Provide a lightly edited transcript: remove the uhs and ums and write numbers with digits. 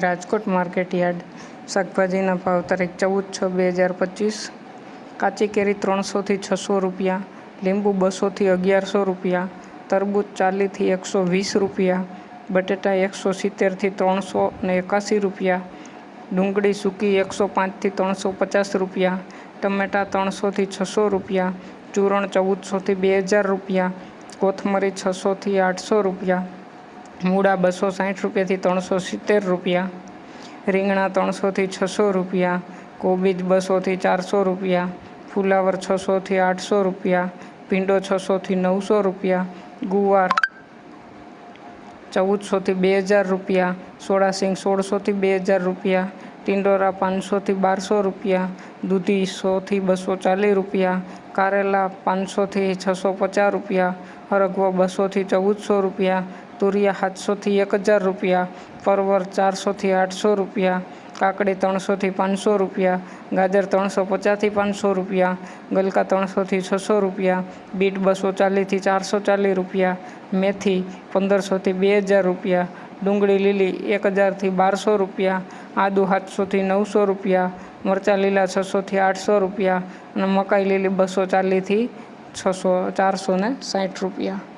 Rajkot market yard શાકભાજીના ભાવ તારીખ 14/6/2025। કાચી કેરી 300 થી 600 રૂપિયા, લીંબુ 200 થી 1100 રૂપિયા, તરબૂચ 40 થી 120 રૂપિયા, બટેટા 170 થી 381 રૂપિયા, ડુંગળી સૂકી 105 થી 350 રૂપિયા, ટમેટા 300 થી 600 રૂપિયા, ચૂરણ 1400 થી 2000 રૂપિયા, કોથમરી 600 થી 800 રૂપિયા, મૂળા 260 રૂપિયાથી 370 રૂપિયા, રીંગણા 300 થી 600 રૂપિયા, કોબીજ 200 થી 400 રૂપિયા, ફુલાવર 600 થી 800 રૂપિયા, ભીંડો 600 થી 900 રૂપિયા, ગુવાર 1400 થી 2000 રૂપિયા, સોળાસિંગ 1600 થી 2000 રૂપિયા, ટિંડોરા 500 થી 1200 રૂપિયા, દૂધી 100 થી 240 રૂપિયા, કારેલા 500 થી 650 રૂપિયા, હરગવો 200 થી 1400 રૂપિયા, તુરિયા 700 થી 1000 રૂપિયા, પરવર 400 થી 800 રૂપિયા, કાકડી 300 થી 500 રૂપિયા, ગાજર 350 થી 500 રૂપિયા, ગલકા 300 થી 600 રૂપિયા, બીટ 240 થી 440 રૂપિયા, મેથી 1500 થી 2000 રૂપિયા, ડુંગળી લીલી 1000 થી 1200 રૂપિયા, આદુ 700 થી 900 રૂપિયા, મરચાં લીલા 600 થી 800 રૂપિયા અને મકાઈ લીલી 240 થી 460 રૂપિયા।